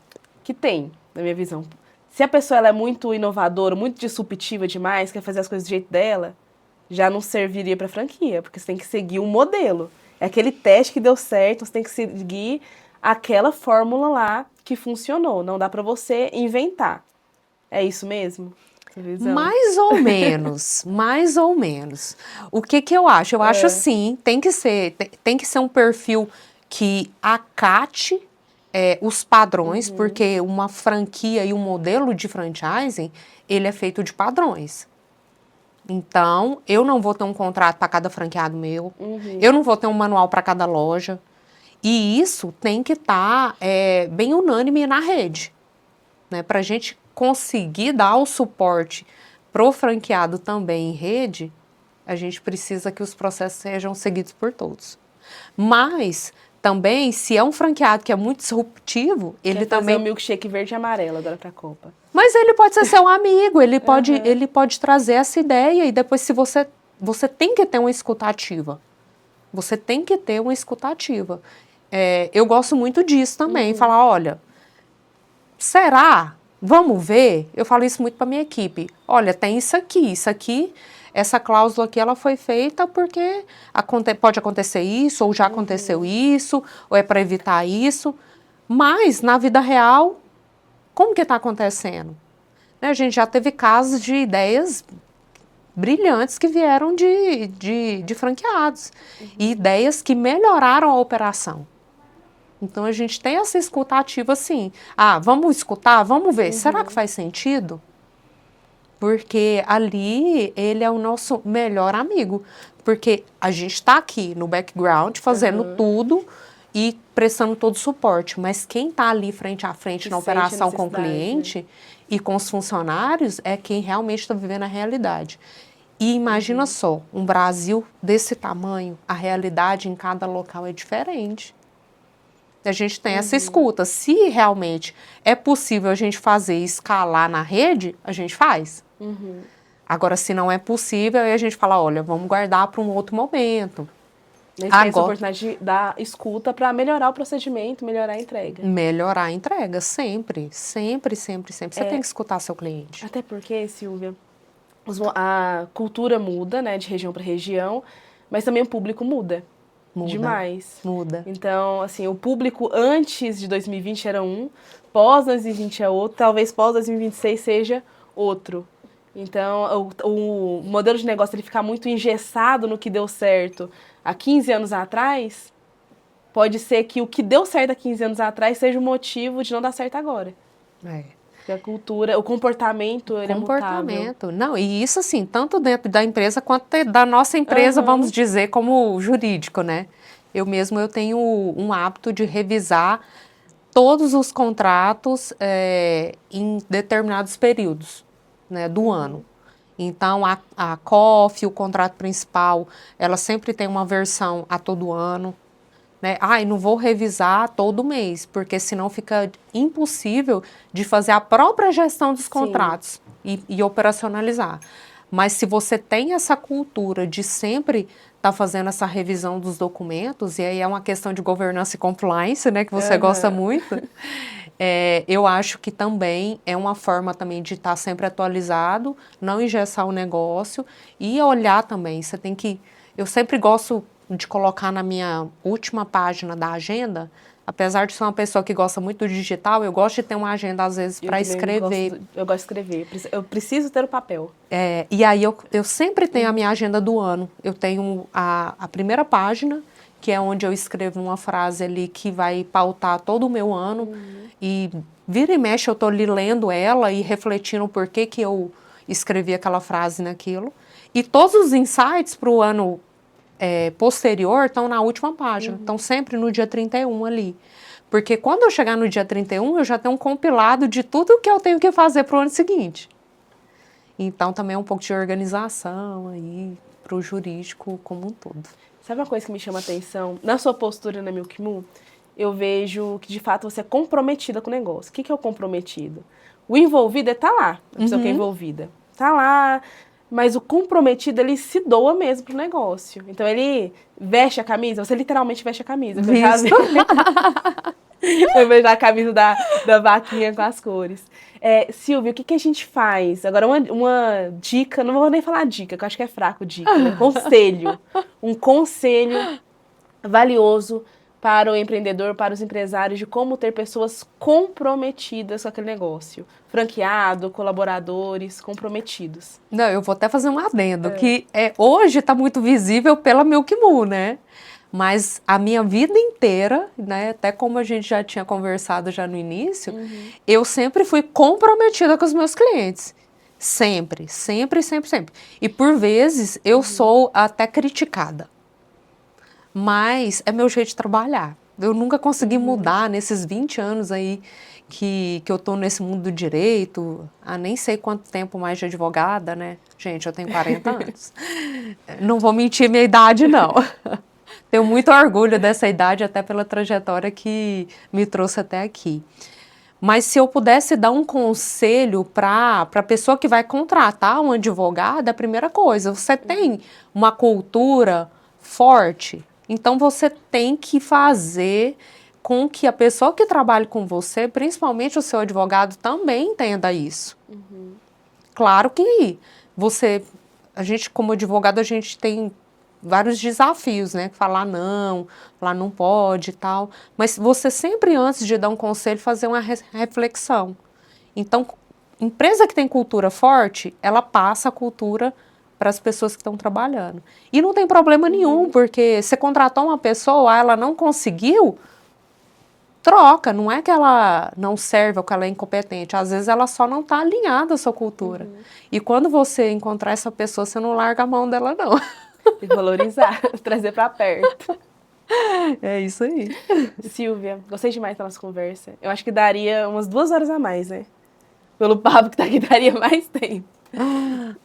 que tem, na minha visão. Se a pessoa ela é muito inovadora, muito disruptiva demais, quer fazer as coisas do jeito dela, já não serviria para franquia, porque você tem que seguir um modelo. É aquele teste que deu certo, você tem que seguir aquela fórmula lá que funcionou. Não dá para você inventar. É isso mesmo? Mais ou menos, mais ou menos. O que eu acho? Eu acho assim, tem que ser um perfil que acate os padrões, porque uma franquia e um modelo de franchising, ele é feito de padrões. Então, eu não vou ter um contrato para cada franqueado meu, eu não vou ter um manual para cada loja, e isso tem que estar bem unânime na rede, né? Para a gente conseguir dar o suporte pro franqueado também em rede, a gente precisa que os processos sejam seguidos por todos. Mas também, se é um franqueado que é muito disruptivo, ele também... fazer um milkshake verde e amarelo agora para a Copa. Mas ele pode ser seu amigo, ele pode trazer essa ideia e depois se você tem que ter uma escutativa. Você tem que ter uma escutativa. Eu gosto muito disso também, falar, olha, será? Vamos ver? Eu falo isso muito para minha equipe. Olha, tem isso aqui, essa cláusula aqui ela foi feita porque pode acontecer isso, ou já aconteceu isso, ou é para evitar isso. Mas, na vida real, como que está acontecendo? Né, a gente já teve casos de ideias brilhantes que vieram de franqueados. E ideias que melhoraram a operação. Então, a gente tem essa escutativa assim. Vamos escutar, vamos ver. Será que faz sentido? Porque ali ele é o nosso melhor amigo. Porque a gente está aqui no background fazendo tudo e prestando todo o suporte. Mas quem está ali frente a frente na operação com o cliente e com os funcionários é quem realmente está vivendo a realidade. E imagina só, um Brasil desse tamanho, a realidade em cada local é diferente. A gente tem essa escuta. Se realmente é possível a gente fazer e escalar na rede, a gente faz. Agora, se não é possível, aí a gente fala, olha, vamos guardar para um outro momento. A gente tem essa oportunidade de dar escuta para melhorar o procedimento, melhorar a entrega. Melhorar a entrega, sempre. Sempre, sempre, sempre. Você tem que escutar seu cliente. Até porque, Silvia, a cultura muda, né, de região para região, mas também o público muda. Muda. Demais. Muda. Então, assim, o público antes de 2020 era um, pós 2020 é outro, talvez pós 2026 seja outro. Então, o modelo de negócio ele ficar muito engessado no que deu certo há 15 anos atrás, pode ser que o que deu certo há 15 anos atrás seja o motivo de não dar certo agora. Porque a cultura, o comportamento, ele é mutável. Não, e isso assim, tanto dentro da empresa quanto da nossa empresa, vamos dizer, como jurídico, né? Eu tenho um hábito de revisar todos os contratos em determinados períodos, né, do ano. Então, a COF, o contrato principal, ela sempre tem uma versão a todo ano. Né? Não vou revisar todo mês, porque senão fica impossível de fazer a própria gestão dos contratos e operacionalizar. Mas se você tem essa cultura de sempre estar fazendo essa revisão dos documentos, e aí é uma questão de governança e compliance, né, que você gosta muito, eu acho que também é uma forma também de estar sempre atualizado, não engessar o negócio e olhar também. Eu sempre gosto de colocar na minha última página da agenda, apesar de ser uma pessoa que gosta muito do digital, eu gosto de ter uma agenda, às vezes, para escrever. Eu gosto de escrever, eu preciso ter o papel. E aí eu sempre tenho a minha agenda do ano. Eu tenho a primeira página, que é onde eu escrevo uma frase ali que vai pautar todo o meu ano, e vira e mexe eu estou ali lendo ela e refletindo o porquê que eu escrevi aquela frase naquilo. E todos os insights para o ano posterior estão na última página, estão sempre no dia 31 ali. Porque quando eu chegar no dia 31, eu já tenho um compilado de tudo que eu tenho que fazer para o ano seguinte. Então, também é um pouco de organização aí para o jurídico como um todo. Sabe uma coisa que me chama a atenção? Na sua postura na Milk Moo, eu vejo que, de fato, você é comprometida com o negócio. O que é o comprometido? O envolvido tá lá, a pessoa que é envolvida. Tá lá, mas o comprometido, ele se doa mesmo pro negócio. Então, ele veste a camisa, você literalmente veste a camisa. Eu vejo a camisa da vaquinha com as cores. Silvia, o que a gente faz? Agora, uma dica, não vou nem falar dica, que eu acho que é fraco dica, né? Conselho. Um conselho valioso para o empreendedor, para os empresários, de como ter pessoas comprometidas com aquele negócio. Franqueado, colaboradores, comprometidos. Não, eu vou até fazer um adendo, que hoje está muito visível pela Milk Moo, né? Mas a minha vida inteira, né, até como a gente já tinha conversado já no início, eu sempre fui comprometida com os meus clientes. Sempre, sempre, sempre, sempre. E por vezes eu sou até criticada. Mas é meu jeito de trabalhar. Eu nunca consegui mudar nesses 20 anos aí que eu tô nesse mundo do direito, há nem sei quanto tempo mais de advogada, né? Gente, eu tenho 40 anos. Não vou mentir minha idade, não. Tenho muito orgulho dessa idade, até pela trajetória que me trouxe até aqui. Mas se eu pudesse dar um conselho para a pessoa que vai contratar um advogado, a primeira coisa, você tem uma cultura forte, então você tem que fazer com que a pessoa que trabalha com você, principalmente o seu advogado, também entenda isso. Claro que a gente como advogado, a gente tem vários desafios, né? Falar não pode e tal. Mas você sempre, antes de dar um conselho, fazer uma reflexão. Então, empresa que tem cultura forte, ela passa a cultura para as pessoas que estão trabalhando. E não tem problema nenhum, porque você contratou uma pessoa, ela não conseguiu, troca. Não é que ela não serve ou que ela é incompetente. Às vezes ela só não está alinhada à sua cultura. E quando você encontrar essa pessoa, você não larga a mão dela, não. E valorizar, trazer para perto. É isso aí. Silvia, gostei demais da nossa conversa. Eu acho que daria umas 2 horas a mais, né? Pelo papo que tá aqui, daria mais tempo.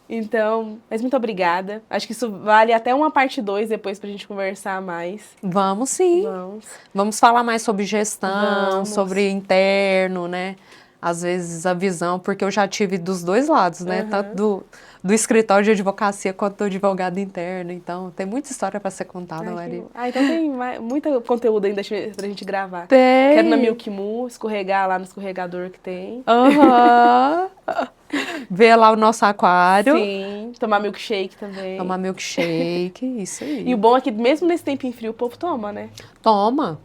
Então, mas muito obrigada. Acho que isso vale até uma parte 2 depois pra gente conversar mais. Vamos sim. Vamos. Vamos falar mais sobre gestão, Vamos. sobre interno, né? Às vezes a visão, porque eu já tive dos dois lados, né? Uhum. Tanto do escritório de advocacia quanto do advogado interno. Então, tem muita história para ser contada, Maria. Então tem muito conteúdo ainda pra gente gravar. Tem. Quero na Milk Moo, escorregar lá no escorregador que tem. Aham. Ver lá o nosso aquário. Sim, tomar milkshake também. Tomar milkshake, isso aí. E o bom é que mesmo nesse tempinho frio, o povo toma, né? Toma.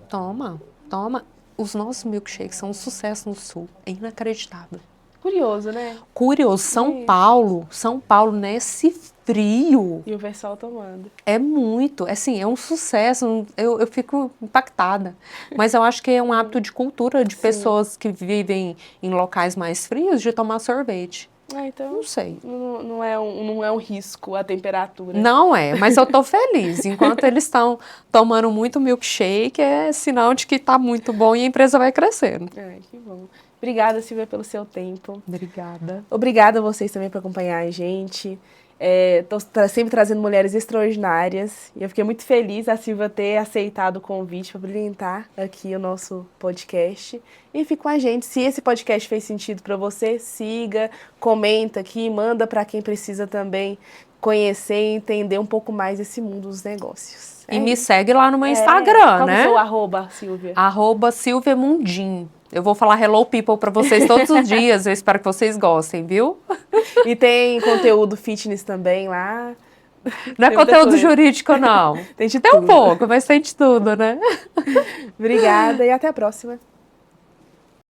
Os nossos milkshakes são um sucesso no Sul. É inacreditável. Curioso, né? Curioso, São Paulo nesse frio. E o pessoal tomando. É muito, assim, é um sucesso, eu fico impactada. Mas eu acho que é um hábito de cultura de pessoas que vivem em locais mais frios de tomar sorvete. Então Não sei. não é um risco a temperatura. Não é, mas eu tô feliz. Enquanto eles estão tomando muito milkshake, é sinal de que tá muito bom e a empresa vai crescendo. Que bom. Obrigada, Silvia, pelo seu tempo. Obrigada. Obrigada a vocês também por acompanhar a gente. Tô sempre trazendo mulheres extraordinárias. E eu fiquei muito feliz a Silvia ter aceitado o convite para brilhantar aqui o nosso podcast. E fique com a gente. Se esse podcast fez sentido para você, siga, comenta aqui, manda para quem precisa também conhecer e entender um pouco mais desse mundo dos negócios. E me segue lá no meu Instagram, Qual né? é o seu arroba, Silvia? @Silvia Mundim. Eu vou falar hello people para vocês todos os dias. Eu espero que vocês gostem, viu? E tem conteúdo fitness também lá. Não é conteúdo jurídico, não. Tem de Tem tudo. um pouco, mas tem de tudo, né? Obrigada e até a próxima.